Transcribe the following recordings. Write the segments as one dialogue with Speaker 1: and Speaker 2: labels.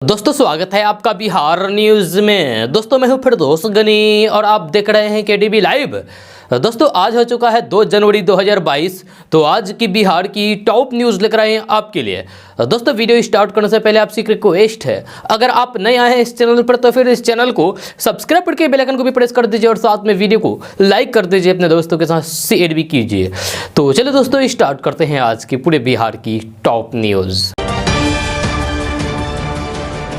Speaker 1: दोस्तों स्वागत है आपका बिहार न्यूज़ में। दोस्तों मैं हूं फिरदौस गनी और आप देख रहे हैं केडीबी लाइव। दोस्तों आज हो चुका है 2 जनवरी 2022। तो आज की बिहार की टॉप न्यूज़ लेकर आए हैं आपके लिए। दोस्तों वीडियो स्टार्ट करने से पहले आपसे एक रिक्वेस्ट है, अगर आप नए आए हैं इस चैनल पर तो फिर इस चैनल को सब्सक्राइब करके बेल आइकन को भी प्रेस कर दीजिए और साथ में वीडियो को लाइक कर दीजिए, अपने दोस्तों के साथ शेयर भी कीजिए। तो चलिए दोस्तों स्टार्ट करते हैं आज की पूरे बिहार की टॉप न्यूज़।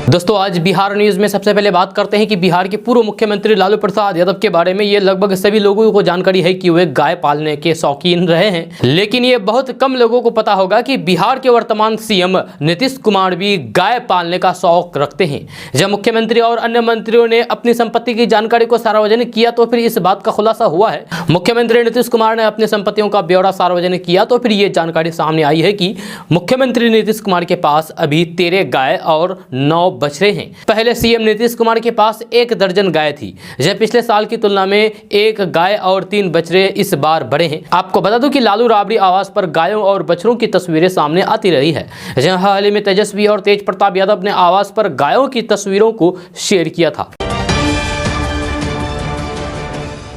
Speaker 1: दोस्तों आज बिहार न्यूज़ में सबसे पहले बात करते हैं कि बिहार के पूर्व मुख्यमंत्री लालू प्रसाद यादव के बारे में। ये लगभग सभी लोगों को जानकारी है कि वे गाय पालने के शौकीन रहे हैं, लेकिन ये बहुत कम लोगों को पता होगा कि बिहार के वर्तमान सीएम नीतीश कुमार भी गाय पालने का शौक रखते हैं। जब मुख्यमंत्री और अन्य मंत्रियों ने अपनी संपत्ति की जानकारी को सार्वजनिक किया तो फिर इस बात का खुलासा हुआ है। मुख्यमंत्री नीतीश कुमार ने अपनी संपत्तियों का ब्यौरा सार्वजनिक किया तो फिर ये जानकारी सामने आई है कि मुख्यमंत्री नीतीश कुमार के पास अभी 13 गाय और 9 बछड़े हैं। पहले सीएम नीतीश कुमार के पास 1 दर्जन गाय थी, जब पिछले साल की तुलना में 1 गाय और 3 बछड़े इस बार बढ़े हैं। आपको बता दूं कि लालू राबड़ी आवास पर गायों और बछड़ों की तस्वीरें सामने आती रही है। जहां हाल ही में तेजस्वी और तेज प्रताप यादव ने आवास पर गायों की तस्वीरों को शेयर किया था।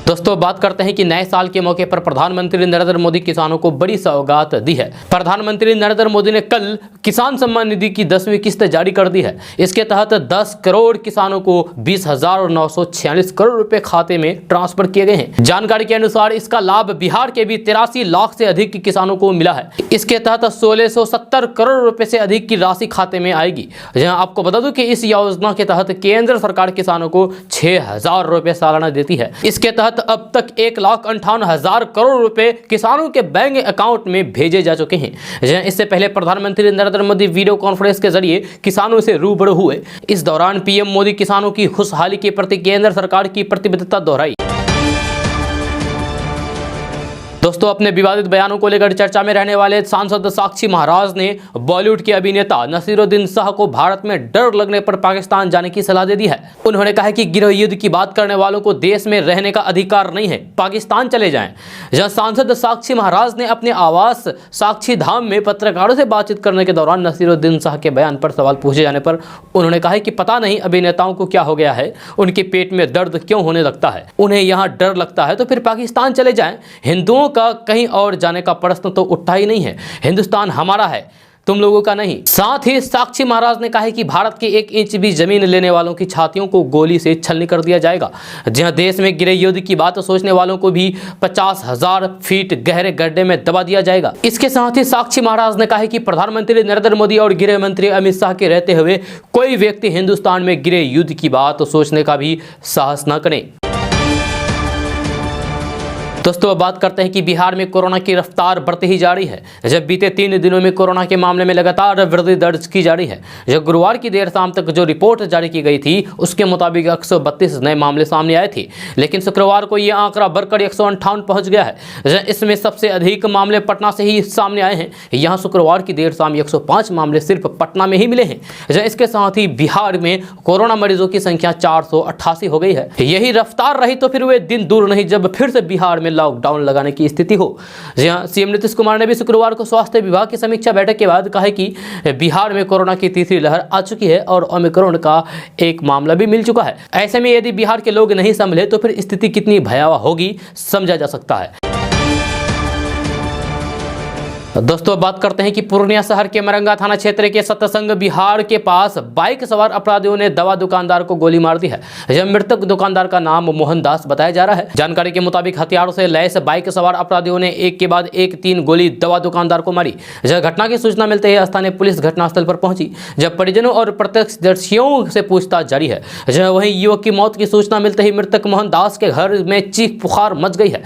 Speaker 1: दोस्तों बात करते हैं कि नए साल के मौके पर प्रधानमंत्री नरेंद्र मोदी किसानों को बड़ी सौगात दी है। प्रधानमंत्री नरेंद्र मोदी ने कल किसान सम्मान निधि की 10वीं किस्त जारी कर दी है। इसके तहत 10 करोड़ किसानों को 20,946 करोड़ रुपए खाते में ट्रांसफर किए गए हैं। जानकारी के अनुसार इसका लाभ बिहार के भी 83 लाख से अधिक किसानों को मिला है। इसके तहत 1670 करोड़ रुपए से अधिक की राशि खाते में आएगी। जहां आपको बता दूं कि इस योजना के तहत केंद्र सरकार किसानों को 6,000 रुपए सालाना देती है। इसके तहत अब तक 1,58,000 करोड़ रुपए किसानों के बैंक अकाउंट में भेजे जा चुके हैं। इससे पहले प्रधानमंत्री नरेंद्र मोदी वीडियो कॉन्फ्रेंस के जरिए किसानों से रूबरू हुए। इस दौरान पीएम मोदी किसानों की खुशहाली के प्रति केंद्र सरकार की प्रतिबद्धता दोहराई। दोस्तों अपने विवादित बयानों को लेकर चर्चा में रहने वाले सांसद साक्षी महाराज ने बॉलीवुड के अभिनेता नसीरुद्दीन शाह को भारत में डर लगने पर पाकिस्तान जाने की सलाह दे दी है। उन्होंने कहा कि गृह युद्ध की बात करने वालों को देश में रहने का अधिकार नहीं है, पाकिस्तान चले जाएं। जहां सांसद साक्षी महाराज ने अपने आवास साक्षी धाम में पत्रकारों से बातचीत करने के दौरान नसीरुद्दीन शाह के बयान पर सवाल पूछे जाने पर उन्होंने कहा कि पता नहीं अभिनेताओं को क्या हो गया है, उनके पेट में दर्द क्यों होने लगता है, उन्हें यहाँ डर लगता है तो फिर पाकिस्तान चले जाएं। हिंदुओं का कहीं और जाने का प्रश्न तो उठा ही नहीं है। हिंदुस्तान हमारा है, तुम लोगों का नहीं। साथ ही साक्षी महाराज ने कहा कि भारत के 1 इंच भी जमीन लेने वालों की छातियों को गोली से छलनी कर दिया जाएगा। जहां देश में गृह युद्ध की बात सोचने वालों को भी 50,000 फीट गहरे गड्ढे में दबा दिया जाएगा। इसके साथ ही साक्षी महाराज ने कहा कि प्रधानमंत्री नरेंद्र मोदी और गृह मंत्री अमित शाह के रहते हुए कोई व्यक्ति हिंदुस्तान में गृह युद्ध की बात सोचने का भी साहस न करे। दोस्तों अब बात करते हैं कि बिहार में कोरोना की रफ्तार बढ़ती ही जा रही है। जब बीते 3 दिनों में कोरोना के मामले में लगातार वृद्धि दर्ज की जा रही है। जब गुरुवार की देर शाम तक जो रिपोर्ट जारी की गई थी उसके मुताबिक 132 नए मामले सामने आए थे, लेकिन शुक्रवार को यह आंकड़ा बढ़कर 158 पहुंच गया है। इसमें सबसे अधिक मामले पटना से ही सामने आए हैं। यहाँ शुक्रवार की देर शाम 105 मामले सिर्फ पटना में ही मिले हैं। इसके साथ ही बिहार में कोरोना मरीजों की संख्या 488 हो गई है। यही रफ्तार रही तो फिर वे दिन दूर नहीं जब फिर से बिहार में लॉकडाउन लगाने की स्थिति हो। जी हां, सीएम नीतीश कुमार ने भी शुक्रवार को स्वास्थ्य विभाग की समीक्षा बैठक के बाद कहा कि बिहार में कोरोना की तीसरी लहर आ चुकी है और ओमिक्रॉन का एक मामला भी मिल चुका है। ऐसे में यदि बिहार के लोग नहीं संभले तो फिर स्थिति कितनी भयावह होगी समझा जा सकता है। दोस्तों बात करते हैं कि पूर्णिया शहर के मरंगा थाना क्षेत्र के सतसंग बिहार के पास बाइक सवार अपराधियों ने दवा दुकानदार को गोली मार दी है। यह मृतक दुकानदार का नाम मोहन दास बताया जा रहा है। जानकारी के मुताबिक हथियारों से लैस बाइक सवार अपराधियों ने एक के बाद एक 3 गोली दवा दुकानदार को मारी। जब घटना की सूचना मिलते ही स्थानीय पुलिस घटनास्थल पर पहुंची। जब परिजनों और प्रत्यक्षदर्शियों से पूछताछ जारी है। जब वहीं युवक की मौत की सूचना मिलते ही मृतक मोहन दास के घर में चीख पुकार मच गई है।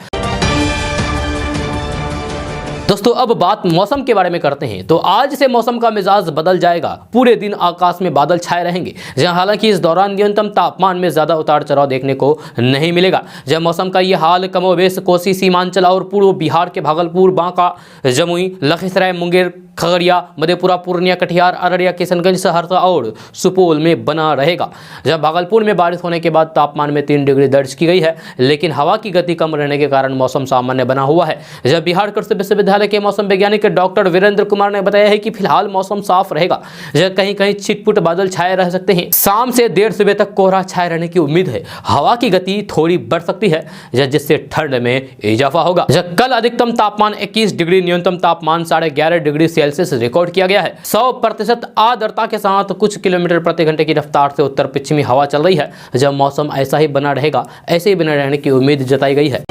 Speaker 1: दोस्तों अब बात मौसम के बारे में करते हैं। तो आज से मौसम का मिजाज बदल जाएगा। पूरे दिन आकाश में बादल छाए रहेंगे। जहां हालांकि इस दौरान न्यूनतम तापमान में ज्यादा उतार चढ़ाव देखने को नहीं मिलेगा। जब मौसम का यह हाल कमोबेश कोसी सीमांचल और पूर्व बिहार के भागलपुर, बांका, जमुई, लखीसराय, मुंगेर, खगड़िया, मधेपुरा, पूर्णिया, कटिहार, अररिया, किशनगंज, सहरसा और सुपौल में बना रहेगा। जब भागलपुर में बारिश होने के बाद तापमान में 3 डिग्री दर्ज की गई है, लेकिन हवा की गति कम रहने के कारण मौसम सामान्य बना हुआ है। जब बिहार कृषि विश्वविद्यालय मुख्यालय के मौसम वैज्ञानिक डॉक्टर वीरेंद्र कुमार ने बताया है कि फिलहाल मौसम साफ रहेगा, कहीं कहीं छिटपुट बादल छाए रह सकते हैं। शाम से देर सुबह तक कोहरा छाए रहने की उम्मीद है। हवा की गति थोड़ी बढ़ सकती है जिससे ठंड में इजाफा होगा। कल अधिकतम तापमान 21 डिग्री, न्यूनतम तापमान 11.5 डिग्री सेल्सियस रिकॉर्ड किया गया है। 100% आर्द्रता के साथ कुछ किलोमीटर प्रति घंटे की रफ्तार से उत्तर पश्चिमी हवा चल रही है। जब मौसम ऐसा ही बना रहेगा, ऐसे ही बना रहने की उम्मीद जताई गई है।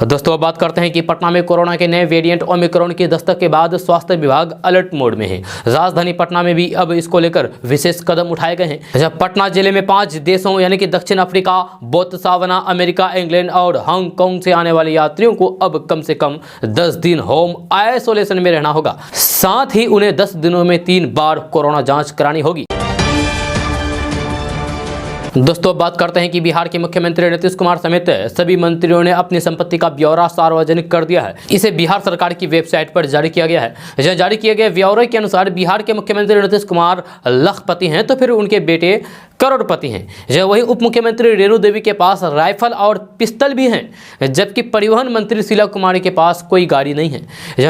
Speaker 1: दोस्तों अब बात करते हैं कि पटना में कोरोना के नए वेरिएंट ओमिक्रॉन की दस्तक के बाद स्वास्थ्य विभाग अलर्ट मोड में है। राजधानी पटना में भी अब इसको लेकर विशेष कदम उठाए गए हैं। जब पटना जिले में 5 देशों यानी कि दक्षिण अफ्रीका, बोत्सवाना, अमेरिका, इंग्लैंड और हांगकांग से आने वाले यात्रियों को अब कम से कम 10 दिन होम आइसोलेशन में रहना होगा। साथ ही उन्हें 10 दिनों में 3 बार कोरोना जाँच करानी होगी। दोस्तों अब बात करते हैं कि बिहार के मुख्यमंत्री नीतीश कुमार समेत सभी मंत्रियों ने अपनी संपत्ति का ब्यौरा सार्वजनिक कर दिया है। इसे बिहार सरकार की वेबसाइट पर जारी किया गया है। जारी किए गए ब्यौरे के अनुसार बिहार के मुख्यमंत्री नीतीश कुमार लखपति हैं तो फिर उनके बेटे करोड़पति हैं। वही उप मुख्यमंत्री रेणु देवी के पास राइफल और पिस्तल भी हैं, जबकि परिवहन मंत्री शीला कुमारी के पास कोई गाड़ी नहीं है।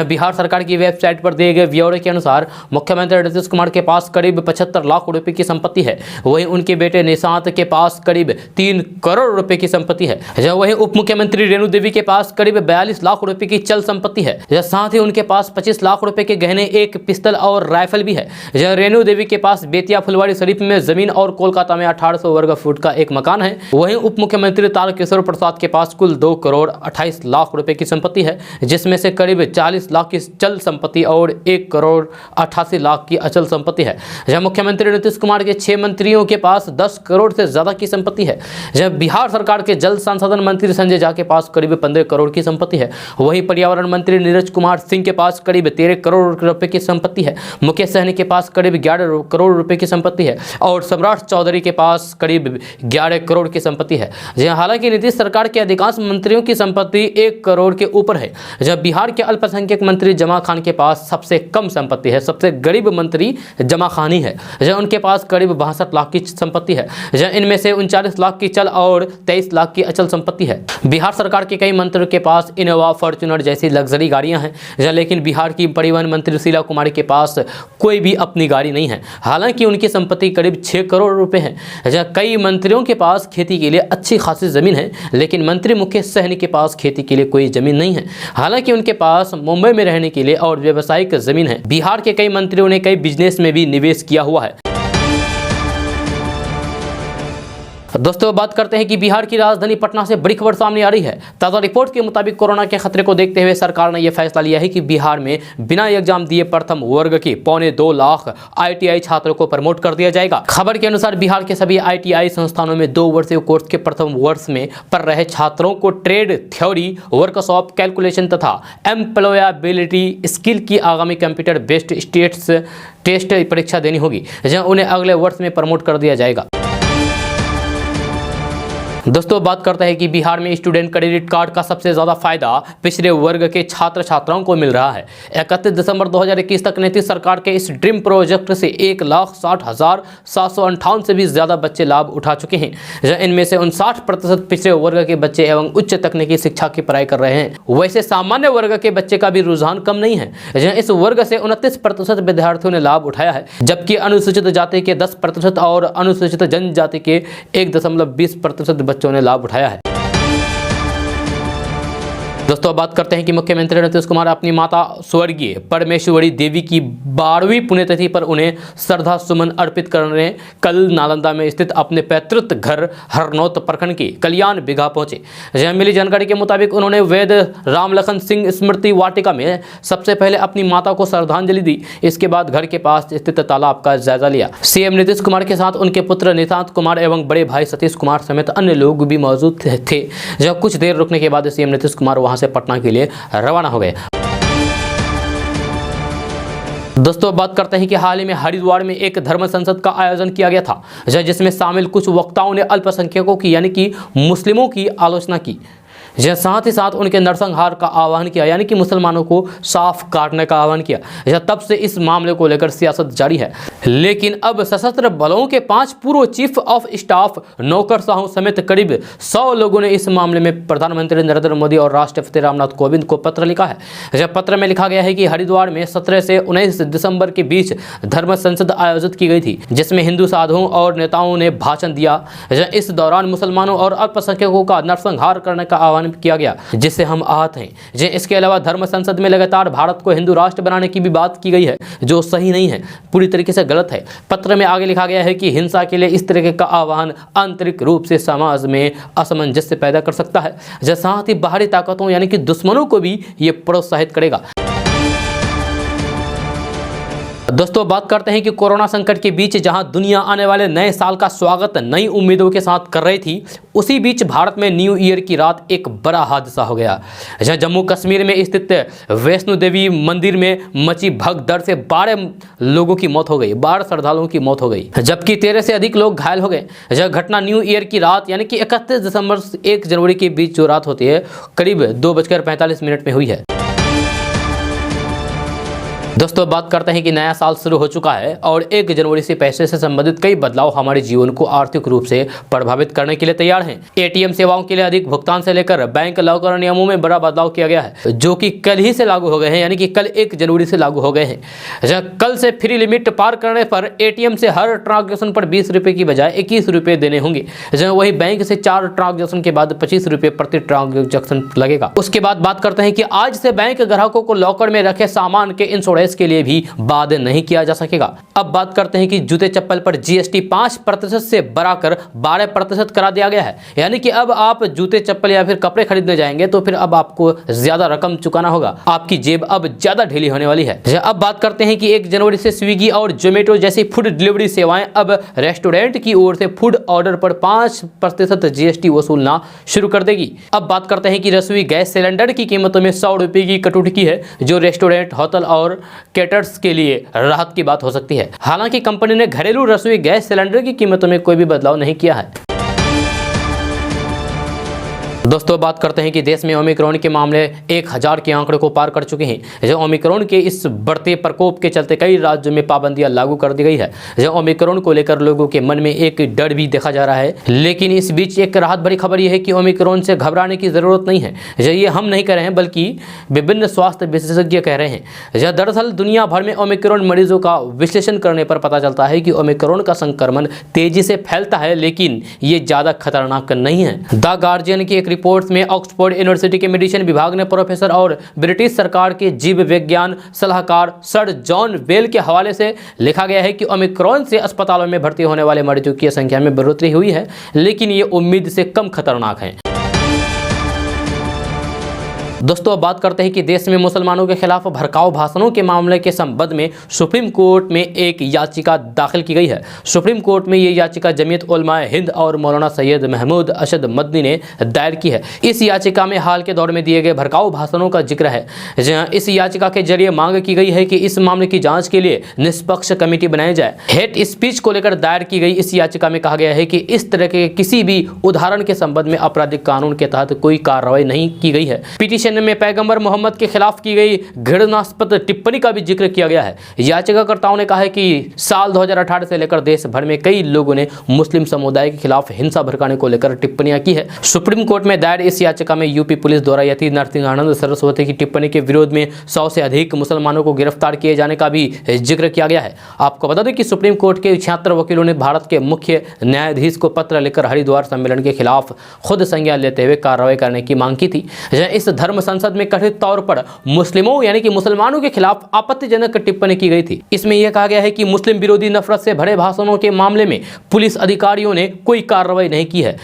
Speaker 1: बिहार सरकार की वेबसाइट पर दिए गए ब्यौरे के अनुसार मुख्यमंत्री नीतीश कुमार के पास करीब 75 लाख रुपए की संपत्ति है। वहीं उनके बेटे निशांत के पास करीब 3 करोड़ रुपए की संपत्ति है। वहीं उप मुख्यमंत्री रेणु देवी के पास करीब 42 लाख रुपए की चल संपत्ति है। साथ ही उनके पास 25 लाख रुपए के गहने, एक पिस्तल और राइफल भी है। रेणु देवी के पास बेतिया फुलवारी शरीफ में जमीन और कोलकाता में 1800 वर्ग फुट का एक मकान है। वहीं उप मुख्यमंत्री तारकिशोर प्रसाद के पास कुल 2 करोड़ 28 लाख रुपए की संपत्ति है, जिसमें से करीब 40 लाख की चल संपत्ति और 1 करोड़ 88 लाख की अचल संपत्ति है। मुख्यमंत्री नीतीश कुमार के 6 मंत्रियों के पास 10 करोड़ से ज्यादा की संपत्ति है। जब बिहार सरकार के जल संसाधन मंत्री संजय झा के पास करीब 15 करोड़ की संपत्ति है। वहीं पर्यावरण मंत्री नीरज कुमार सिंह के पास करीब 13 करोड़ रुपए की संपत्ति है। मुकेश सहनी के पास करीब 11 करोड़ रुपए की संपत्ति है और सम्राट चौधरी के पास करीब 11 करोड़ की संपत्ति है। हालांकि नीतीश सरकार के अधिकांश मंत्रियों की संपत्ति 1 करोड़ के ऊपर है। जब बिहार के अल्पसंख्यक मंत्री जमा खान के पास सबसे कम संपत्ति है। सबसे गरीब मंत्री जमा खान ही है। उनके पास करीब 62 लाख की संपत्ति है। इनमें से 39 लाख की चल और 23 लाख की अचल संपत्ति है। बिहार सरकार के कई मंत्रियों के पास इनोवा, फॉर्च्यूनर जैसी लग्जरी गाड़ियां हैं, लेकिन बिहार की परिवहन मंत्री शीला कुमारी के पास कोई भी अपनी गाड़ी नहीं है। हालांकि उनकी संपत्ति करीब 6 करोड़ रुपए है। कई मंत्रियों के पास खेती के लिए अच्छी खासी जमीन है, लेकिन मंत्री मुकेश सहनी के पास खेती के लिए कोई जमीन नहीं है। हालांकि उनके पास मुंबई में रहने के लिए और व्यवसायिक जमीन है। बिहार के कई मंत्रियों ने कई बिजनेस में भी निवेश किया हुआ है। दोस्तों बात करते हैं कि बिहार की राजधानी पटना से बड़ी खबर सामने आ रही है। ताज़ा रिपोर्ट के मुताबिक कोरोना के खतरे को देखते हुए सरकार ने यह फैसला लिया है कि बिहार में बिना एग्जाम दिए प्रथम वर्ग के 1.25 लाख ITI छात्रों को प्रमोट कर दिया जाएगा। खबर के अनुसार बिहार के सभी ITI संस्थानों में 2 वर्षीय कोर्स के प्रथम वर्ष में पढ़ रहे छात्रों को ट्रेड थ्योरी, वर्कशॉप, कैलकुलेशन तथा एम्प्लॉयबिलिटी स्किल की आगामी कंप्यूटर बेस्ड स्टेट्स टेस्ट परीक्षा देनी होगी। उन्हें अगले वर्ष में प्रमोट कर दिया जाएगा। दोस्तों बात करते हैं कि बिहार में स्टूडेंट क्रेडिट कार्ड का सबसे ज़्यादा फायदा पिछड़े वर्ग के छात्र छात्राओं को मिल रहा है। 31 दिसंबर 2021 तक नीतीश सरकार के इस ड्रीम प्रोजेक्ट से 1,60,758 से भी ज़्यादा बच्चे लाभ उठा चुके हैं। इनमें से 59% पिछड़े वर्ग के बच्चे एवं उच्च तकनीकी शिक्षा की पढ़ाई कर रहे हैं। वैसे सामान्य वर्ग के बच्चे का भी रुझान कम नहीं है। इस वर्ग से 29% विद्यार्थियों ने लाभ उठाया है, जबकि अनुसूचित जाति के 10% और अनुसूचित जनजाति के 1.20% बच्चों ने लाभ उठाया है। दोस्तों बात करते हैं कि मुख्यमंत्री नीतीश कुमार अपनी माता स्वर्गीय परमेश्वरी देवी की 12वीं पुण्यतिथि पर उन्हें श्रद्धा सुमन अर्पित करने कल नालंदा में स्थित अपने पैतृक घर हरनौत प्रखंड की कल्याण बिघा पहुंचे। मिली जानकारी के मुताबिक उन्होंने वैद रामलखन सिंह स्मृति वाटिका में सबसे पहले अपनी माता को श्रद्धांजलि दी। इसके बाद घर के पास स्थित तालाब का जायजा लिया। सीएम नीतीश कुमार के साथ उनके पुत्र निशांत कुमार एवं बड़े भाई सतीश कुमार समेत अन्य लोग भी मौजूद थे। जब कुछ देर रुकने के बाद सीएम नीतीश कुमार वहां से पटना के लिए रवाना हो गए। दोस्तों बात करते हैं कि हाल ही में हरिद्वार में एक धर्म संसद का आयोजन किया गया था, जिसमें शामिल कुछ वक्ताओं ने अल्पसंख्यकों की यानी कि मुस्लिमों की आलोचना की। साथ ही साथ उनके नरसंहार का आह्वान किया, यानी कि मुसलमानों को साफ काटने का आह्वान किया। तब से इस मामले को लेकर सियासत जारी है। लेकिन अब सशस्त्र बलों के 5 पूर्व चीफ ऑफ स्टाफ, नौकरशाहों समेत करीब 100 लोगों ने इस मामले में प्रधानमंत्री नरेंद्र मोदी और राष्ट्रपति रामनाथ कोविंद को पत्र लिखा है। पत्र में लिखा गया है कि हरिद्वार में 17 से 19 दिसंबर के बीच धर्म संसद आयोजित की गई थी, जिसमें हिंदू साधुओं और नेताओं ने भाषण दिया। इस दौरान मुसलमानों और अल्पसंख्यकों का नरसंहार करने का आह्वान किया गया, जिससे हम आहत हैं। इसके अलावा धर्म संसद में लगातार भारत को हिंदू राष्ट्र बनाने की भी बात की गई है, जो सही नहीं है, पूरी तरीके से गलत है। पत्र में आगे लिखा गया है कि हिंसा के लिए इस तरह का आह्वान आंतरिक रूप से समाज में असमंजस्य पैदा कर सकता है, साथ ही बाहरी ताकतों यानी कि दुश्मनों को भी ये प्रोत्साहित करेगा। दोस्तों, बात करते हैं कि कोरोना संकट के बीच जहां दुनिया आने वाले नए साल का स्वागत नई उम्मीदों के साथ कर रही थी, उसी बीच भारत में न्यू ईयर की रात एक बड़ा हादसा हो गया। जहां जम्मू कश्मीर में स्थित वैष्णो देवी मंदिर में मची भगदड़ से 12 लोगों की मौत हो गई, 12 श्रद्धालुओं की मौत हो गई, जबकि 13 से अधिक लोग घायल हो गए। यह घटना न्यू ईयर की रात यानी कि 31 दिसंबर से 1 जनवरी के बीच जो रात होती है, करीब 2:45 में हुई है। दोस्तों, बात करते हैं कि नया साल शुरू हो चुका है और 1 जनवरी से पैसे से संबंधित कई बदलाव हमारे जीवन को आर्थिक रूप से प्रभावित करने के लिए तैयार हैं। एटीएम सेवाओं के लिए अधिक भुगतान से लेकर बैंक लॉकर नियमों में बड़ा बदलाव किया गया है, जो कि कल ही से लागू हो गए हैं, यानी कि कल 1 जनवरी से लागू हो गए हैं। कल से फ्री लिमिट पार करने पर एटीएम से हर ट्रांजेक्शन पर 20 रुपये की बजाय 21 रुपये देने होंगे। वही बैंक से 4 ट्रांजेक्शन के बाद 25 रुपये प्रति ट्रांजेक्शन लगेगा। उसके बाद बात करते हैं कि आज से बैंक ग्राहकों को लॉकर में रखे सामान के इंश्योरेंस के लिए भी वादा नहीं किया जा सकेगा। अब बात करते हैं कि जूते चप्पल पर जीएसटी 5% से बढ़ाकर 12% करा दिया गया है, यानी कि अब आप जूते चप्पल या फिर कपड़े खरीदने जाएंगे तो फिर अब आपको ज्यादा रकम चुकाना होगा, आपकी जेब अब ज्यादा ढीली होने वाली है। अब बात करते हैं कि 1 जनवरी से स्विगी और जोमेटो जैसी फूड डिलीवरी सेवाएं अब रेस्टोरेंट की ओर से फूड ऑर्डर पर 5% जीएसटी वसूलना शुरू कर देगी। अब बात करते हैं कि रसोई गैस सिलेंडर की कीमतों में 100 रुपये की कटौती है, जो रेस्टोरेंट, होटल और कैटर्स के लिए राहत की बात हो सकती है। हालांकि कंपनी ने घरेलू रसोई गैस सिलेंडर की कीमतों में कोई भी बदलाव नहीं किया है। दोस्तों, बात करते हैं कि देश में ओमिक्रॉन के मामले 1000 के आंकड़े को पार कर चुके हैं। ओमिक्रॉन के इस बढ़ते प्रकोप के चलते कई राज्यों में पाबंदियां लागू कर दी गई है। ओमिक्रॉन को लेकर लोगों के मन में एक डर भी देखा जा रहा है, लेकिन इस बीच एक राहत भरी खबर यह है कि ओमिक्रॉन से घबराने की जरूरत नहीं है। ये हम नहीं कह रहे हैं, बल्कि विभिन्न स्वास्थ्य विशेषज्ञ कह रहे हैं। दरअसल दुनिया भर में ओमिक्रॉन मरीजों का विश्लेषण करने पर पता चलता है कि ओमिक्रॉन का संक्रमण तेजी से फैलता है, लेकिन ये ज्यादा खतरनाक नहीं है। द गार्जियन की एक रिपोर्ट में ऑक्सफोर्ड यूनिवर्सिटी के मेडिसिन विभाग ने प्रोफेसर और ब्रिटिश सरकार के जीव विज्ञान सलाहकार सर जॉन बेल के हवाले से लिखा गया है कि ओमिक्रॉन से अस्पतालों में भर्ती होने वाले मरीजों की संख्या में बढ़ोतरी हुई है, लेकिन ये उम्मीद से कम खतरनाक है। दोस्तों, अब बात करते हैं कि देश में मुसलमानों के खिलाफ भड़काऊ भाषणों के मामले के संबंध में सुप्रीम कोर्ट में एक याचिका दाखिल की गई है। सुप्रीम कोर्ट में ये याचिका जमीयत उलमाए हिंद और मौलाना सैयद महमूद अशद मदनी ने दायर की है। इस याचिका में हाल के दौर में दिए गए भड़काऊ भाषणों का जिक्र है। इस याचिका के जरिए मांग की गई है कि इस मामले की जाँच के लिए निष्पक्ष कमेटी बनाई जाए। हेट स्पीच को लेकर दायर की गई इस याचिका में कहा गया है कि इस तरह के किसी भी उदाहरण के संबंध में आपराधिक कानून के तहत कोई कार्रवाई नहीं की गई है। पिटीशन में पैगंबर मोहम्मद के खिलाफ की गई घृणास्पद टिप्पणी का भी जिक्र किया गया है। याचिकाकर्ताओं ने कहा है कि साल 2018 से लेकर देश भर में कई लोगों ने मुस्लिम समुदाय के खिलाफ हिंसा भड़काने को लेकर टिप्पणियां की है। सुप्रीम कोर्ट में दायर इस याचिका में यूपी पुलिस द्वारा यति नरसिंहानंद सरस्वती की टिप्पणी के विरोध में 100 से अधिक मुसलमानों को गिरफ्तार किए जाने का भी जिक्र किया गया है। आपको बता दें कि सुप्रीम कोर्ट के 76 वकीलों ने भारत के मुख्य न्यायाधीश को पत्र लिखकर हरिद्वार सम्मेलन के खिलाफ खुद संज्ञान लेते हुए कार्रवाई करने की मांग की थी। इस धर्म संसद में कथित तौर पर मुस्लिमों यानी कि मुसलमानों के खिलाफ आपत्तिजनक टिप्पणी की गई थी। इसमें यह कहा गया है कि मुस्लिम विरोधी नफरत से भरे भाषणों के मामले में पुलिस अधिकारियों ने कोई कार्रवाई नहीं की है।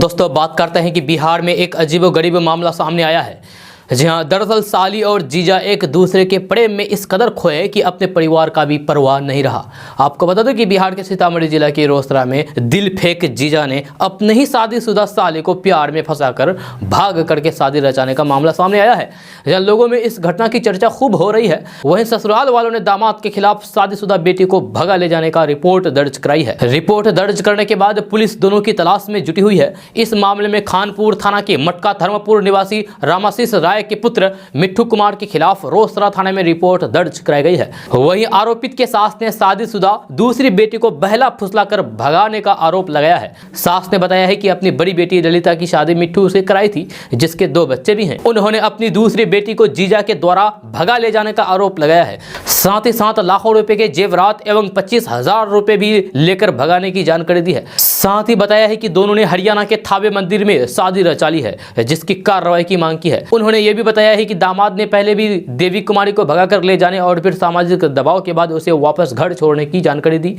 Speaker 1: दोस्तों, बात करते हैं कि बिहार में एक अजीबोगरीब मामला सामने आया है। जी हाँ, दरअसल साली और जीजा एक दूसरे के प्रेम में इस कदर खोए कि अपने परिवार का भी परवाह नहीं रहा। आपको बता दो कि बिहार के सीतामढ़ी जिला के रोसड़ा में दिल फेंक जीजा ने अपने ही शादीशुदा साली को प्यार में फंसाकर भाग करके शादी रचाने का मामला सामने आया है। जहाँ लोगों में इस घटना की चर्चा खूब हो रही है, वहीं ससुराल वालों ने दामाद के खिलाफ शादीशुदा बेटी को भगा ले जाने का रिपोर्ट दर्ज कराई है। रिपोर्ट दर्ज करने के बाद पुलिस दोनों की तलाश में जुटी हुई है। इस मामले में खानपुर थाना के मटका धर्मपुर निवासी रामाशीष राय के पुत्र मिट्ठू कुमार के खिलाफ रोसड़ा थाने में रिपोर्ट दर्ज कराई गई है। वहीं आरोपित के सास ने शादीशुदा दूसरी बेटी को बहला फुसलाकर भगाने का आरोप लगाया है। सास ने बताया है कि अपनी बड़ी बेटी ललिता की शादी मिट्ठू से कराई थी, जिसके 2 बच्चे भी हैं। उन्होंने अपनी दूसरी बेटी को जीजा के द्वारा भगा ले जाने का आरोप लगाया है। साथ ही साथ लाखों रुपए के जेवरात एवं 25,000 रुपए भी लेकर भगाने की जानकारी दी है। साथ ही बताया है कि दोनों ने हरियाणा के थावे मंदिर में शादी रचा ली है, जिसकी कार्रवाई की मांग की है। उन्होंने ये भी बताया है कि दामाद ने पहले भी देवी कुमारी को भगाकर ले जाने और फिर सामाजिक दबाव के बाद उसे वापस घर छोड़ने की जानकारी दी।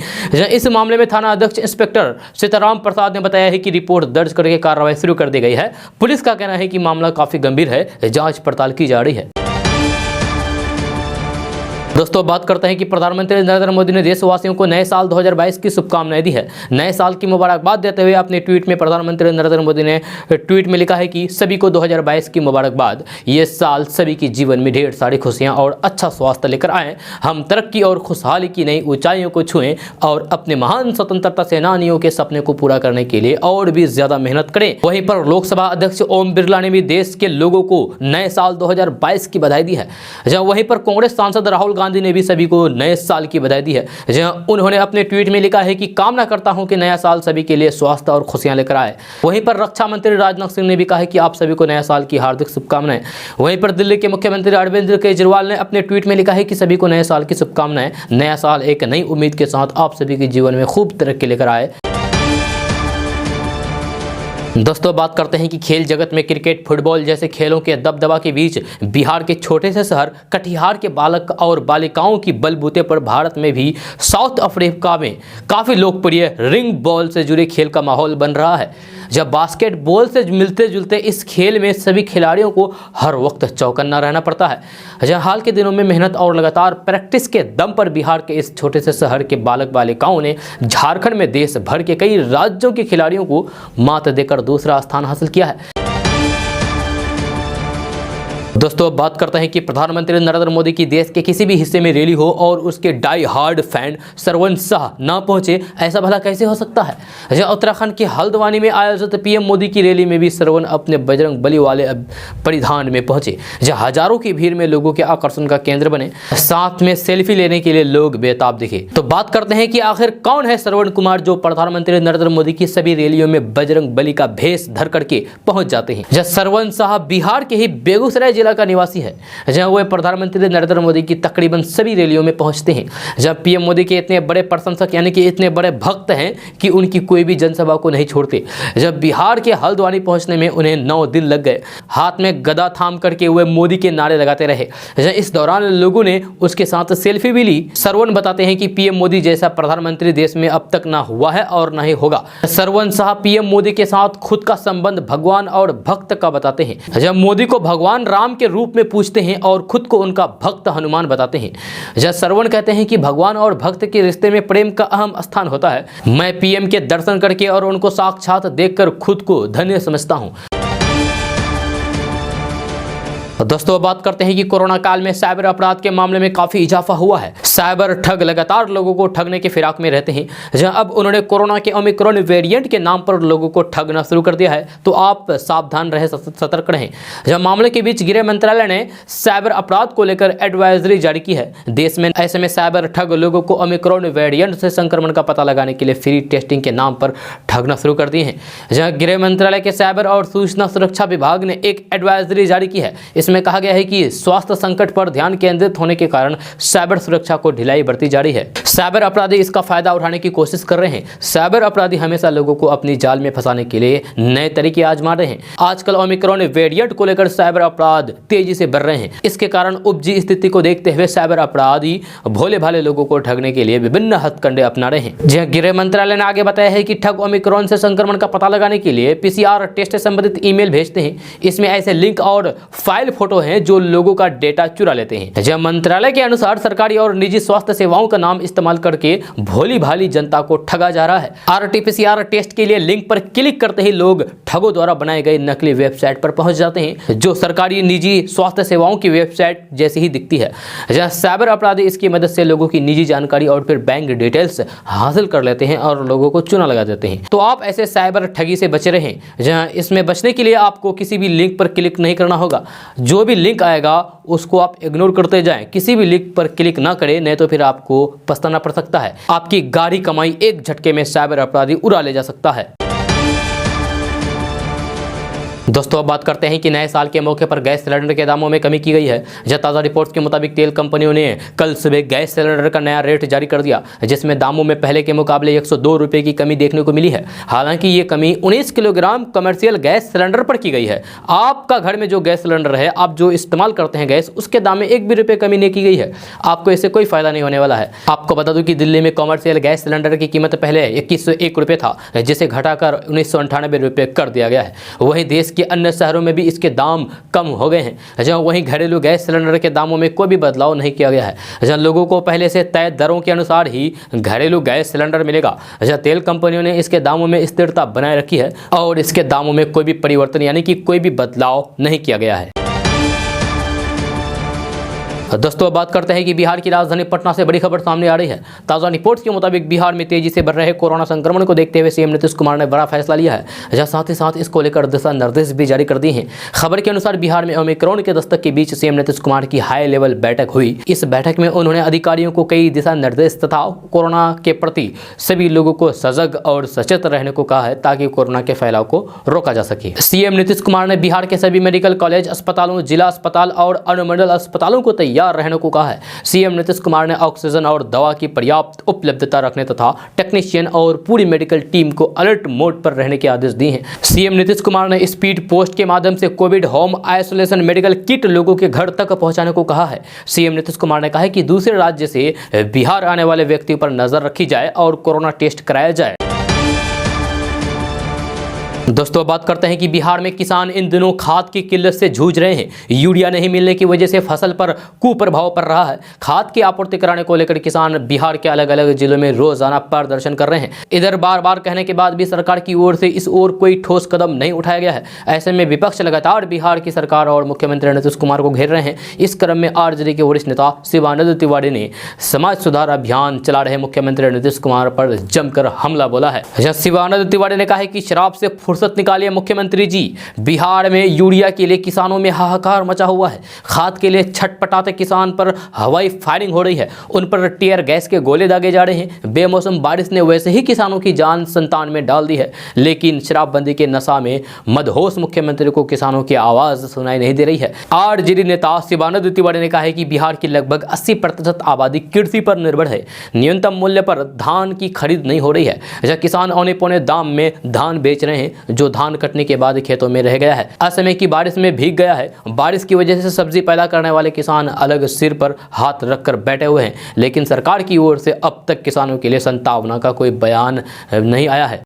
Speaker 1: इस मामले में थाना अध्यक्ष इंस्पेक्टर सीताराम प्रसाद ने बताया है कि रिपोर्ट दर्ज करके कार्रवाई शुरू कर दी गई है। पुलिस का कहना है कि मामला काफी गंभीर है, जांच पड़ताल की जा रही है। दोस्तों, बात करते हैं कि प्रधानमंत्री नरेंद्र मोदी ने देशवासियों को नए साल 2022 की शुभकामनाएं दी है। नए साल की मुबारकबाद देते हुए अपने ट्वीट में प्रधानमंत्री नरेंद्र मोदी ने ट्वीट में लिखा है कि सभी को 2022 की मुबारकबाद। ये साल सभी के जीवन में ढेर सारी खुशियां और अच्छा स्वास्थ्य लेकर आए। हम तरक्की और खुशहाली की नई ऊंचाइयों को छुएं और अपने महान स्वतंत्रता सेनानियों के सपने को पूरा करने के लिए और भी ज्यादा मेहनत करें। वहीं पर लोकसभा अध्यक्ष ओम बिरला ने भी देश के लोगों को नए साल 2022 की बधाई दी है। जहाँ वहीं पर कांग्रेस सांसद राहुल गांधी ने भी सभी को नए साल की बधाई दी है। जहां उन्होंने अपने ट्वीट में लिखा है कि कामना करता हूं कि नया साल सभी के लिए स्वास्थ्य और खुशियां लेकर आए। वहीं पर रक्षा मंत्री राजनाथ सिंह ने भी कहा है कि आप सभी को नया साल की हार्दिक शुभकामनाएं। वहीं पर दिल्ली के मुख्यमंत्री अरविंद केजरीवाल ने अपने ट्वीट में लिखा है कि सभी को नए साल की शुभकामनाएं। नया साल एक नई उम्मीद के साथ आप सभी के जीवन में खूब तरक्की लेकर आए। दोस्तों, बात करते हैं कि खेल जगत में क्रिकेट, फुटबॉल जैसे खेलों के दबदबा के बीच बिहार के छोटे से शहर कटिहार के बालक और बालिकाओं की बलबूते पर भारत में भी साउथ अफ्रीका में काफ़ी लोकप्रिय रिंग बॉल से जुड़े खेल का माहौल बन रहा है। जब बास्केटबॉल से मिलते जुलते इस खेल में सभी खिलाड़ियों को हर वक्त चौकन्ना रहना पड़ता है। जहाँ हाल के दिनों में मेहनत और लगातार प्रैक्टिस के दम पर बिहार के इस छोटे से शहर के बालक बालिकाओं ने झारखंड में देश भर के कई राज्यों के खिलाड़ियों को मात देकर दूसरा स्थान हासिल किया है। दोस्तों, अब बात करते हैं कि प्रधानमंत्री नरेंद्र मोदी की देश के किसी भी हिस्से में रैली हो और उसके die hard fan Sarwan Shah ना पहुंचे, ऐसा भला कैसे हो सकता है। जहां उत्तराखंड के हल्द्वानी में आयोजित पीएम मोदी की रैली में भी सरवन अपने बजरंग बली वाले परिधान में पहुंचे, जहां हजारों की भीड़ में लोगों के आकर्षण का केंद्र बने। साथ में सेल्फी लेने के लिए लोग बेताब दिखे। तो बात करते हैं कि आखिर कौन है सरवन कुमार, जो प्रधानमंत्री नरेंद्र मोदी की सभी रैलियों में बजरंग बली का भेष धर करके पहुंच जाते हैं। जहाँ सरवन शाह बिहार के ही बेगूसराय जिला का निवासी है, जहां वह प्रधानमंत्री नरेंद्र मोदी की तकरीबन सभी रैलियों में पहुंचते हैं। जब पीएम मोदी के इतने बड़े प्रशंसक यानी कि इतने बड़े भक्त हैं कि उनकी कोई भी जनसभा को नहीं छोड़ते। जब बिहार के हल्द्वानी पहुंचने में उन्हें 9 दिन लग गए। हाथ में गदा थाम करके वे मोदी के नारे लगाते रहे। इस दौरान लोगों ने उसके साथ सेल्फी भी ली। सरवन बताते हैं कि पीएम मोदी जैसा प्रधानमंत्री देश में अब तक ना हुआ है और ना ही होगा। सरवन शाह पीएम मोदी के साथ खुद का संबंध भगवान और भक्त का बताते हैं। जब मोदी को भगवान राम के रूप में पूछते हैं और खुद को उनका भक्त हनुमान बताते हैं। जब सरवन कहते हैं कि भगवान और भक्त के रिश्ते में प्रेम का अहम स्थान होता है। मैं पीएम के दर्शन करके और उनको साक्षात देखकर खुद को धन्य समझता हूं। दोस्तों, बात करते हैं कि कोरोना काल में साइबर अपराध के मामले में काफी इजाफा हुआ है। साइबर ठग लगातार लोगों को ठगने के फिराक में रहते हैं। जहां अब उन्होंने कोरोना के ओमिक्रॉन वेरिएंट के नाम पर लोगों को ठगना शुरू कर दिया है, तो आप सावधान रहे, सतर्क रहें। जहां मामले के बीच गृह मंत्रालय ने साइबर अपराध को लेकर एडवाइजरी जारी की है। देश में ऐसे में साइबर ठग लोगों को ओमिक्रॉन वेरिएंट से संक्रमण का पता लगाने के लिए फ्री टेस्टिंग के नाम पर ठगना शुरू कर दिए हैं। जहां गृह मंत्रालय के साइबर और सूचना सुरक्षा विभाग ने एक एडवाइजरी जारी की है। इसमें कहा गया है कि स्वास्थ्य संकट पर ध्यान केंद्रित होने के कारण साइबर सुरक्षा को ढिलाई बरती जा रही है। साइबर अपराधी इसका फायदा उठाने की कोशिश कर रहे हैं। साइबर अपराधी हमेशा लोगों को अपनी जाल में फंसाने के लिए नए तरीके आजमा रहे हैं। आजकल ओमिक्रॉन वेरिएंट को लेकर साइबर अपराध तेजी से बढ़ रहे हैं। इसके कारण उपजी स्थिति को देखते हुए साइबर अपराधी भोले भाले लोगों को ठगने के लिए विभिन्न हथकंडे अपना रहे हैं। जहां गृह मंत्रालय ने आगे बताया है कि ठग ओमिक्रॉन से संक्रमण का पता लगाने के लिए PCR टेस्ट से संबंधित ईमेल भेजते हैं। इसमें ऐसे लिंक और फाइल फोटो हैं जो लोगों का डेटा चुरा लेते हैं। जब मंत्रालय के अनुसार सरकारी और निजी स्वास्थ्य सेवाओं का नाम इस्तेमाल करके भोली भाली जनता को ठगा जा रहा है। RT-PCR टेस्ट के लिए लिंक पर क्लिक करते ही लोग ठगों द्वारा बनाए गए नकली वेबसाइट पर पहुंच जाते हैं, जो सरकारी निजी स्वास्थ्य सेवाओं की वेबसाइट जैसी ही दिखती है। जहां साइबर अपराधी इसकी मदद से लोगों की निजी जानकारी और फिर बैंक डिटेल्स हासिल कर लेते हैं और लोगों को चूना लगा देते हैं। तो आप ऐसे साइबर ठगी से बचे रहें। जहां इसमें बचने के लिए आपको किसी भी लिंक पर क्लिक नहीं करना होगा। जो भी लिंक आएगा उसको आप इग्नोर करते जाएं। किसी भी लिंक पर क्लिक ना करें, नहीं तो फिर आपको पछताना पड़ सकता है। आपकी गाढ़ी कमाई एक झटके में साइबर अपराधी उड़ा ले जा सकता है। दोस्तों अब बात करते हैं कि नए साल के मौके पर गैस सिलेंडर के दामों में कमी की गई है। जब ताज़ा रिपोर्ट्स के मुताबिक तेल कंपनियों ने कल सुबह गैस सिलेंडर का नया रेट जारी कर दिया, जिसमें दामों में पहले के मुकाबले 102 रुपये की कमी देखने को मिली है। हालांकि ये कमी 19 किलोग्राम कमर्शियल गैस सिलेंडर पर की गई है। आपका घर में जो गैस सिलेंडर है, आप जो इस्तेमाल करते हैं गैस, उसके दाम में 1 भी रुपये कमी नहीं की गई है। आपको इससे कोई फायदा नहीं होने वाला है। आपको बता दूं कि दिल्ली में कमर्शियल गैस सिलेंडर की कीमत पहले 2101 रुपये था, जिसे घटाकर 1998 रुपये कर दिया गया है। वहीं देश के अन्य शहरों में भी इसके दाम कम हो गए हैं। जहां वहीं घरेलू गैस सिलेंडर के दामों में कोई भी बदलाव नहीं किया गया है। जहां लोगों को पहले से तय दरों के अनुसार ही घरेलू गैस सिलेंडर मिलेगा। जहां तेल कंपनियों ने इसके दामों में स्थिरता बनाए रखी है और इसके दामों में कोई भी परिवर्तन यानी कि कोई भी बदलाव नहीं किया गया है। दोस्तों अब बात करते हैं कि बिहार की राजधानी पटना से बड़ी खबर सामने आ रही है। ताज़ा रिपोर्ट्स के मुताबिक बिहार में तेजी से बढ़ रहे कोरोना संक्रमण को देखते हुए सीएम नीतीश कुमार ने बड़ा फैसला लिया है, जहां साथ ही साथ इसको लेकर दिशा निर्देश भी जारी कर दिए हैं। खबर के अनुसार बिहार में ओमिक्रॉन के दस्तक के बीच सीएम नीतीश कुमार की हाई लेवल बैठक हुई। इस बैठक में उन्होंने अधिकारियों को कई दिशा निर्देश तथा कोरोना के प्रति सभी लोगों को सजग और सचेत रहने को कहा है, ताकि कोरोना के फैलाव को रोका जा सके। सीएम नीतीश कुमार ने बिहार के सभी मेडिकल कॉलेज, अस्पतालों, जिला अस्पताल और अनुमंडल अस्पतालों को तैयार रहने को कहा है। सीएम नीतीश कुमार ने ऑक्सीजन और दवा की पर्याप्त उपलब्धता रखने तथा टेक्नीशियन और पूरी मेडिकल टीम को अलर्ट मोड पर रहने के आदेश दिए हैं। सीएम नीतीश कुमार ने स्पीड पोस्ट के माध्यम से Covid home isolation medical kit लोगों के घर तक पहुंचाने को कहा है। सीएम नीतीश कुमार ने कहा है कि दूसरे राज्य से बिहार आने वाले व्यक्तियों पर नजर रखी जाए और कोरोना टेस्ट कराया जाए। दोस्तों बात करते हैं कि बिहार में किसान इन दिनों खाद की किल्लत से जूझ रहे हैं। यूरिया नहीं मिलने की वजह से फसल पर कुप्रभाव पड़ रहा है। खाद की आपूर्ति कराने को लेकर किसान बिहार के अलग अलग जिलों में रोजाना प्रदर्शन कर रहे हैं। इधर बार बार कहने के बाद भी सरकार की ओर से इस ओर कोई ठोस कदम नहीं उठाया गया है। ऐसे में विपक्ष लगातार बिहार की सरकार और मुख्यमंत्री नीतीश कुमार को घेर रहे हैं। इस क्रम में आरजेडी के वरिष्ठ नेता शिवानंद तिवारी ने समाज सुधार अभियान चला रहे मुख्यमंत्री नीतीश कुमार पर जमकर हमला बोला है। शिवानंद तिवारी ने कहा है कि शराब से फुर्सत निकालिए मुख्यमंत्री जी। बिहार में यूरिया के लिए किसानों में हाहाकार मचा हुआ है। खाद के लिए छटपटाते किसान पर हवाई फायरिंग हो रही है। उन पर टीयर गैस के गोले दागे जा रहे हैं। बेमौसम बारिश ने वैसे ही किसानों की जान संतान में डाल दी है, लेकिन शराबबंदी के नशा में मदहोश मुख्यमंत्री को किसानों की आवाज सुनाई नहीं दे रही है। आरजेडी नेता शिवानंद तिवारी ने कहा है कि बिहार की लगभग 80% आबादी कृषि पर निर्भर है। न्यूनतम मूल्य पर धान की खरीद नहीं हो रही है। जहां किसान औने पौने दाम में धान बेच रहे हैं, जो धान कटने के बाद खेतों में रह गया है, असमय की बारिश में भीग गया है। बारिश की वजह से सब्जी पैदा करने वाले किसान अलग सिर पर हाथ रखकर बैठे हुए हैं, लेकिन सरकार की ओर से अब तक किसानों के लिए संतावना का कोई बयान नहीं आया है।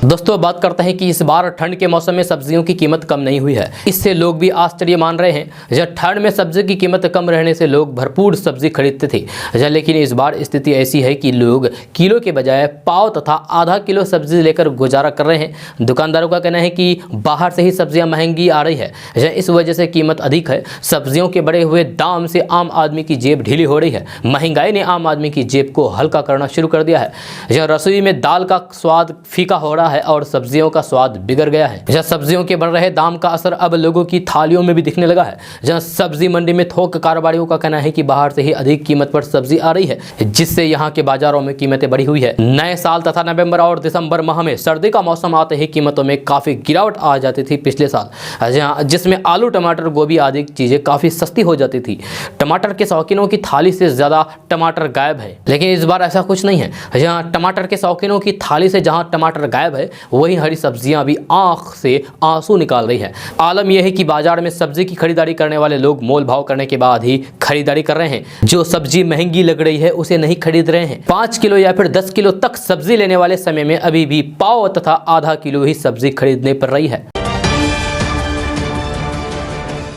Speaker 1: दोस्तों बात करते हैं कि इस बार ठंड के मौसम में सब्जियों की कीमत कम नहीं हुई है। इससे लोग भी आश्चर्य मान रहे हैं। जब ठंड में सब्जी की कीमत कम रहने से लोग भरपूर सब्जी खरीदते थे, लेकिन इस बार स्थिति ऐसी है कि लोग किलो के बजाय पाव तथा आधा किलो सब्जी लेकर गुजारा कर रहे हैं। दुकानदारों का कहना है कि बाहर से ही सब्जियां महंगी आ रही है, इस वजह से कीमत अधिक है। सब्जियों के बढ़े हुए दाम से आम आदमी की जेब ढीली हो रही है। महंगाई ने आम आदमी की जेब को हल्का करना शुरू कर दिया है। रसोई में दाल का स्वाद फीका हो रहा है और सब्जियों का स्वाद बिगड़ गया है। जहां सब्जियों के बढ़ रहे दाम का असर अब लोगों की थालियों में भी दिखने लगा है। जहां सब्जी मंडी में थोक कारोबारियों का कहना है कि बाहर से ही अधिक कीमत पर सब्जी आ रही है, जिससे यहां के बाजारों में कीमतें बढ़ी हुई है। नए साल तथा नवंबर और दिसंबर माह में सर्दी का मौसम आते ही कीमतों में काफी गिरावट आ जाती थी पिछले साल, जिसमें आलू, टमाटर, गोभी आदि चीजें काफी सस्ती हो जाती थी। टमाटर के शौकीनों की थाली से ज्यादा टमाटर गायब है, लेकिन इस बार ऐसा कुछ नहीं है। जहाँ टमाटर के शौकीनों की थाली से जहाँ टमाटर गायब है, वहीं हरी सब्जियां भी आंख से आंसू निकाल रही है। आलम यह है कि बाजार में सब्जी की खरीदारी करने वाले लोग मोल भाव करने के बाद ही खरीदारी कर रहे हैं। जो सब्जी महंगी लग रही है उसे नहीं खरीद रहे हैं। 5 किलो या फिर 10 किलो तक सब्जी लेने वाले समय में अभी भी पाव तथा आधा किलो ही सब्जी खरीदने पड़ रही है।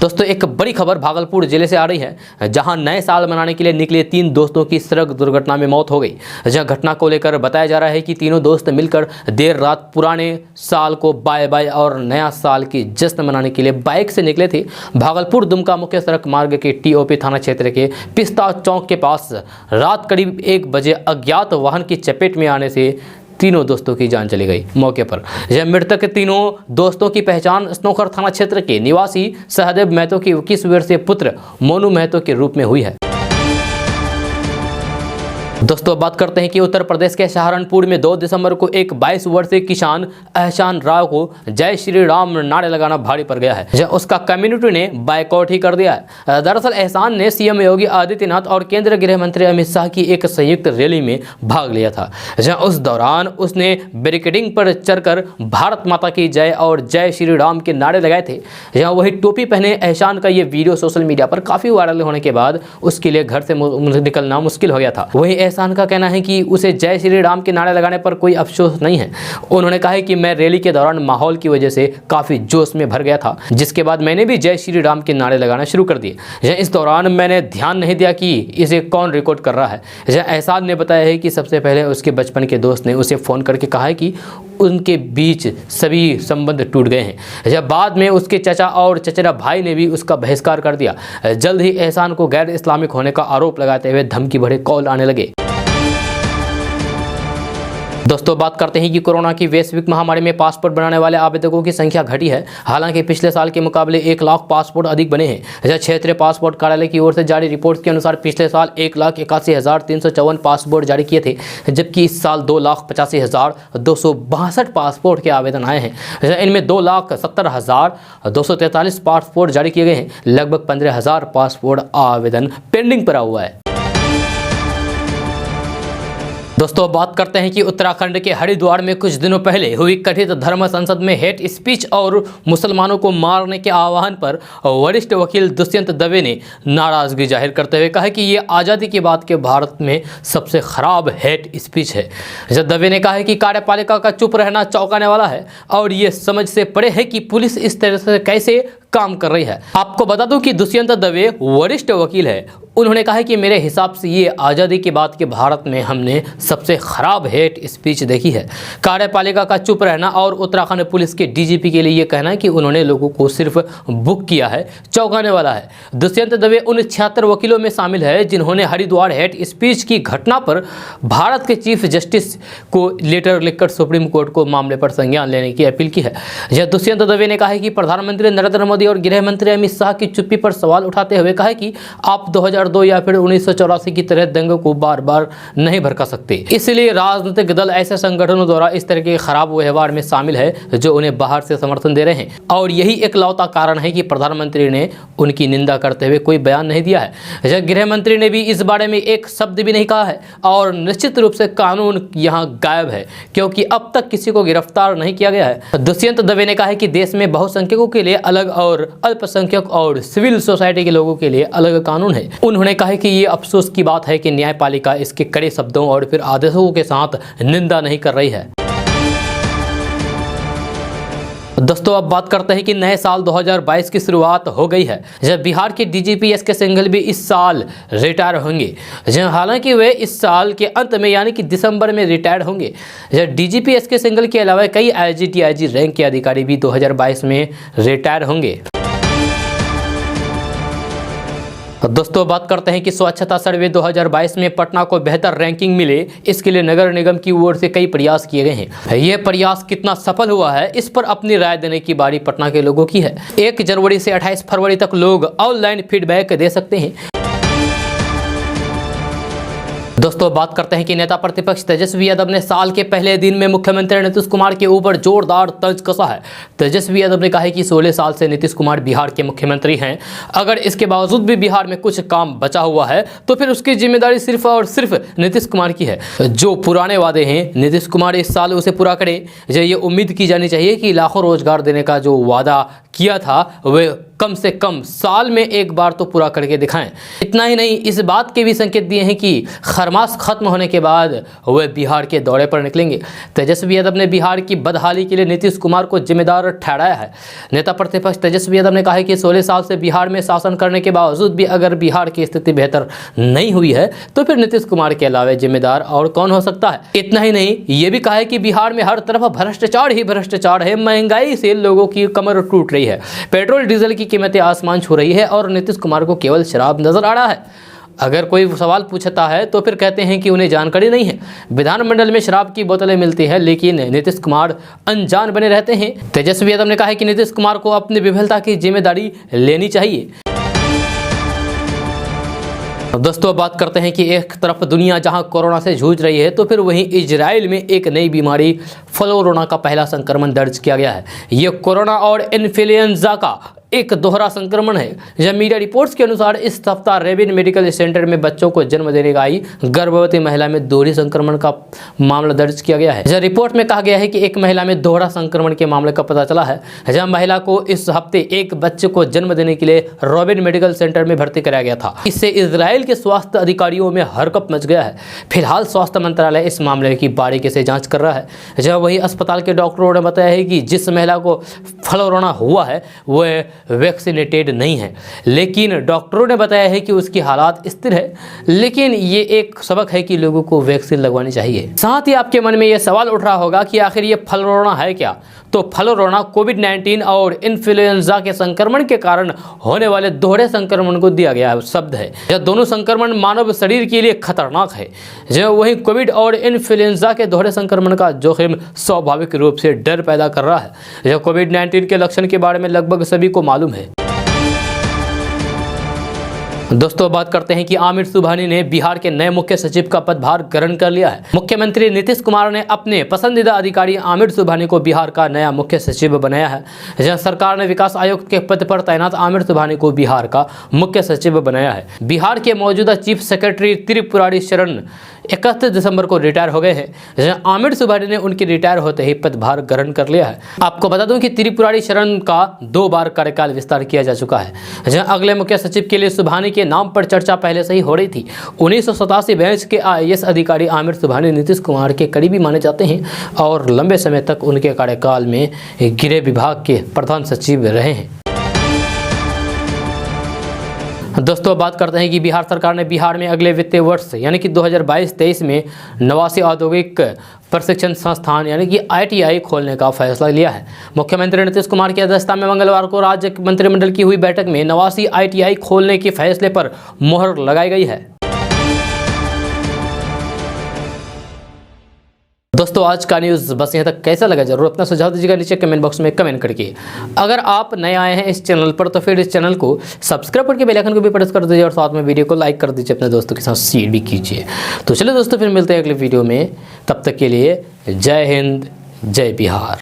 Speaker 1: दोस्तों एक बड़ी खबर भागलपुर जिले से आ रही है, जहां नए साल मनाने के लिए निकले 3 दोस्तों की सड़क दुर्घटना में मौत हो गई। जहां घटना को लेकर बताया जा रहा है कि तीनों दोस्त मिलकर देर रात पुराने साल को बाय बाय और नया साल की जश्न मनाने के लिए बाइक से निकले थे। भागलपुर दुमका मुख्य सड़क मार्ग के टीओपी थाना क्षेत्र के पिस्ता चौक के पास रात करीब 1 बजे अज्ञात वाहन की चपेट में आने से तीनों दोस्तों की जान चली गई मौके पर। यह मृतक तीनों दोस्तों की पहचान स्नोखर थाना क्षेत्र के निवासी सहदेव महतो के 21 वर्षीय पुत्र मोनू महतो के रूप में हुई है। दोस्तों बात करते हैं कि उत्तर प्रदेश के सहारनपुर में 2 दिसंबर को एक 22 वर्षीय किसान एहसान राव को जय श्री राम नारे लगाना भारी पड़ गया है। जब उसका कम्युनिटी ने बाइकआउट ही कर दिया है। दरअसल एहसान ने सीएम योगी आदित्यनाथ और केंद्रीय गृह मंत्री अमित शाह की एक संयुक्त रैली में भाग लिया था। जहाँ उस दौरान उसने बैरिकेडिंग पर चढ़कर भारत माता की जय और जय श्री राम के नारे लगाए थे। जहाँ वही टोपी पहने एहसान का ये वीडियो सोशल मीडिया पर काफी वायरल होने के बाद उसके लिए घर से निकलना मुश्किल हो गया था। वही एहसान का कहना है कि उसे जय श्री राम के नारे लगाने पर कोई अफसोस नहीं है। उन्होंने कहा है कि मैं रैली के दौरान माहौल की वजह से काफी जोश में भर गया था, जिसके बाद मैंने भी जय श्री राम के नारे लगाना शुरू कर दिए। इस दौरान मैंने ध्यान नहीं दिया कि इसे कौन रिकॉर्ड कर रहा है। एहसान ने बताया है कि सबसे पहले उसके बचपन के दोस्त ने उसे फोन करके कहा है कि उनके बीच सभी संबंध टूट गए हैं। जब बाद में उसके चचा और चचेरा भाई ने भी उसका बहिष्कार कर दिया। जल्द ही एहसान को गैर इस्लामिक होने का आरोप लगाते हुए धमकी भरे कॉल आने लगे। दोस्तों बात करते हैं कि कोरोना की वैश्विक महामारी में पासपोर्ट बनाने वाले आवेदकों की संख्या घटी है। हालांकि पिछले साल के मुकाबले 1 लाख पासपोर्ट अधिक बने हैं। क्षेत्रीय पासपोर्ट कार्यालय की ओर से जारी रिपोर्ट के अनुसार पिछले साल 1,81,354 पासपोर्ट जारी किए थे, जबकि इस साल 2,85,262 पासपोर्ट के आवेदन आए हैं। इनमें 2,70,243 पासपोर्ट जारी किए गए हैं। लगभग 15,000 पासपोर्ट आवेदन पेंडिंग पड़ा हुआ है। दोस्तों बात करते हैं कि उत्तराखंड के हरिद्वार में कुछ दिनों पहले हुई कथित धर्म संसद में हेट स्पीच और मुसलमानों को मारने के आह्वान पर वरिष्ठ वकील दुष्यंत दवे ने नाराजगी जाहिर करते हुए कहा कि ये आज़ादी के बाद के भारत में सबसे खराब हेट स्पीच है। जब दवे ने कहा है कि कार्यपालिका का चुप रहना चौंकाने वाला है और ये समझ से परे है कि पुलिस इस तरह से कैसे काम कर रही है। आपको बता दूं कि दुष्यंत दवे वरिष्ठ वकील है। उन्होंने कहा है कि मेरे हिसाब से ये आज़ादी के बाद के भारत में हमने सबसे खराब हेट स्पीच देखी है। कार्यपालिका का चुप रहना और उत्तराखंड पुलिस के डीजीपी के लिए ये कहना है कि उन्होंने लोगों को सिर्फ बुक किया है, चौंकाने वाला है। दुष्यंत दवे उन 76 वकीलों में शामिल है जिन्होंने हरिद्वार हेट स्पीच की घटना पर भारत के चीफ जस्टिस को लेटर लिखकर सुप्रीम कोर्ट को मामले पर संज्ञान लेने की अपील की है। यह दुष्यंत दवे ने कहा है कि प्रधानमंत्री नरेंद्र मोदी और गृह मंत्री अमित शाह की चुप्पी पर सवाल उठाते हुए कहा कि आप 2002 या फिर 1984 की तरह दंगों को बार बार नहीं भड़का सकते। इसलिए राजनीतिक दल ऐसे संगठनों द्वारा इस तरह के खराब व्यवहार में शामिल है जो उन्हें बाहर से समर्थन दे रहे हैं, और यही एकलौता कारण है कि प्रधानमंत्री ने उनकी निंदा करते हुए कोई बयान नहीं दिया है। गृह मंत्री ने भी इस बारे में एक शब्द भी नहीं कहा है और निश्चित रूप से कानून यहाँ गायब है, क्योंकि अब तक किसी को गिरफ्तार नहीं किया गया है। दुष्यंत दवे ने कहा है कि देश में बहुसंख्यकों के लिए अलग और अल्पसंख्यक और सिविल सोसाइटी के लोगों के लिए अलग कानून है। उन्होंने कहा कि ये अफसोस की बात है कि न्यायपालिका इसके कड़े शब्दों और फिर आदेशों के साथ निंदा नहीं कर रही है। दोस्तों अब बात करते हैं कि नए साल 2022 की शुरुआत हो गई है। जब बिहार के डीजीपी एस के सिंघल भी इस साल रिटायर होंगे। हालांकि वे इस साल के अंत में यानी कि दिसंबर में रिटायर होंगे। डीजीपी एस के सिंघल के अलावा कई आईजी डीआईजी रैंक के अधिकारी भी 2022 में रिटायर होंगे। दोस्तों बात करते हैं कि स्वच्छता सर्वे 2022 में पटना को बेहतर रैंकिंग मिले, इसके लिए नगर निगम की ओर से कई प्रयास किए गए हैं। यह प्रयास कितना सफल हुआ है, इस पर अपनी राय देने की बारी पटना के लोगों की है। 1 जनवरी से 28 फरवरी तक लोग ऑनलाइन फीडबैक दे सकते हैं। दोस्तों बात करते हैं कि नेता प्रतिपक्ष तेजस्वी यादव ने साल के पहले दिन में मुख्यमंत्री नीतीश कुमार के ऊपर जोरदार तंज कसा है। तेजस्वी यादव ने कहा है कि 16 साल से नीतीश कुमार बिहार के मुख्यमंत्री हैं। अगर इसके बावजूद भी बिहार में कुछ काम बचा हुआ है तो फिर उसकी जिम्मेदारी सिर्फ और सिर्फ नीतीश कुमार की है। जो पुराने वादे हैं नीतीश कुमार इस साल उसे पूरा करे। ये उम्मीद की जानी चाहिए कि लाखों रोजगार देने का जो वादा किया था वह कम से कम साल में एक बार तो पूरा करके दिखाएं। इतना ही नहीं, इस बात के भी संकेत दिए हैं कि खरमास खत्म होने के बाद वे बिहार के दौरे पर निकलेंगे। तेजस्वी यादव ने बिहार की बदहाली के लिए नीतीश कुमार को जिम्मेदार ठहराया है। नेता प्रतिपक्ष तेजस्वी यादव ने कहा है कि 16 साल से बिहार में शासन करने के बावजूद भी अगर बिहार की स्थिति बेहतर नहीं हुई है तो फिर नीतीश कुमार के अलावा जिम्मेदार और कौन हो सकता है। इतना ही नहीं, ये भी कहा है कि बिहार में हर तरफ भ्रष्टाचार ही भ्रष्टाचार है, महंगाई से लोगों की कमर टूट रही है, पेट्रोल डीजल की कीमतें आसमान छू रही है और नीतीश कुमार को केवल शराब नजर आ रहा है। अगर कोई सवाल पूछता है तो फिर कहते हैं कि उन्हें जानकारी नहीं है। विधानमंडल में शराब की बोतलें मिलती हैं लेकिन नीतीश कुमार अनजान बने रहते हैं। तेजस्वी यादव ने कहा है कि नीतीश कुमार को अपनी विफलता की जिम्मेदारी लेनी चाहिए। दोस्तों, बात करते हैं कि एक तरफ दुनिया जहां कोरोना से जूझ रही है तो फिर वहीं इजराइल में एक नई बीमारी फ्लोरोना का पहला संक्रमण दर्ज किया गया है। ये कोरोना और इन्फ्लुएंजा का एक दोहरा संक्रमण है। जब मीडिया रिपोर्ट्स के अनुसार इस सप्ताह रेबिन मेडिकल सेंटर में बच्चों को जन्म देने आई गर्भवती महिला में दोहरी संक्रमण का मामला दर्ज किया गया है। जब रिपोर्ट में कहा गया है कि एक महिला में दोहरा संक्रमण के मामले का पता चला है। जब महिला को इस हफ्ते एक बच्चे को जन्म देने के लिए रेबिन मेडिकल सेंटर में भर्ती कराया गया था। इससे इजराइल के स्वास्थ्य अधिकारियों में हरकंप मच गया है। फिलहाल स्वास्थ्य मंत्रालय इस मामले की बारीकी से जाँच कर रहा है। जब वही अस्पताल के डॉक्टरों ने बताया है कि जिस महिला को फ्लोरोना हुआ है वह वैक्सीनेटेड नहीं है, लेकिन डॉक्टरों ने बताया है कि उसकी हालात स्थिर है। लेकिन ये एक सबक है कि लोगों को वैक्सीन लगवानी चाहिए। साथ ही आपके मन में यह सवाल उठ रहा होगा कि आखिर ये फ्लोरोना है क्या। तो फ्लोरोना कोविड-19 और इन्फ्लुएंजा के संक्रमण के कारण होने वाले दोहरे संक्रमण को दिया गया शब्द है। यह दोनों संक्रमण मानव शरीर के लिए खतरनाक है। जो वहीं कोविड और इन्फ्लुएंजा के दोहरे संक्रमण का जोखिम स्वाभाविक रूप से डर पैदा कर रहा है। यह कोविड-19 के लक्षण के बारे में लगभग सभी को मालूम है। दोस्तों, बात करते हैं कि आमिर सुबहानी ने बिहार के नए मुख्य सचिव का पदभार ग्रहण कर लिया है। मुख्यमंत्री नीतीश कुमार ने अपने पसंदीदा अधिकारी आमिर सुबहानी को बिहार का नया मुख्य सचिव बनाया है। जहां सरकार ने विकास आयुक्त के पद पर तैनात आमिर सुबहानी को बिहार का मुख्य सचिव बनाया है। बिहार के मौजूदा चीफ सेक्रेटरी त्रिपुरारी शरण 31 दिसंबर को रिटायर हो गए हैं। जहां आमिर सुबहानी ने उनके रिटायर होते ही पदभार ग्रहण कर लिया है। आपको बता दूं कि त्रिपुरारी शरण का 2 बार कार्यकाल विस्तार किया जा चुका है। जहां अगले मुख्य सचिव के लिए सुबहानी के नाम पर चर्चा पहले से ही हो रही थी। 1987 बैच के IAS अधिकारी आमिर सुबहानी नीतीश कुमार के करीबी माने जाते हैं और लंबे समय तक उनके कार्यकाल में गृह विभाग के प्रधान सचिव रहे हैं। दोस्तों, बात करते हैं कि बिहार सरकार ने बिहार में अगले वित्तीय वर्ष यानी कि 2022-23 में 89 औद्योगिक प्रशिक्षण संस्थान यानी कि ITI खोलने का फैसला लिया है। मुख्यमंत्री नीतीश कुमार की अध्यक्षता में मंगलवार को राज्य मंत्रिमंडल की हुई बैठक में 89 ITI खोलने के फैसले पर मुहर लगाई गई है। दोस्तों, आज का न्यूज़ बस यहाँ तक। कैसा लगा जरूर अपना सुझाव दीजिएगा नीचे कमेंट बॉक्स में कमेंट करके। अगर आप नए आए हैं इस चैनल पर तो फिर इस चैनल को सब्सक्राइब करके बेल आइकन को भी प्रेस कर दीजिए और साथ में वीडियो को लाइक कर दीजिए, अपने दोस्तों के साथ शेयर भी कीजिए। तो चलिए दोस्तों, फिर मिलते हैं अगले वीडियो में। तब तक के लिए जय हिंद, जय बिहार।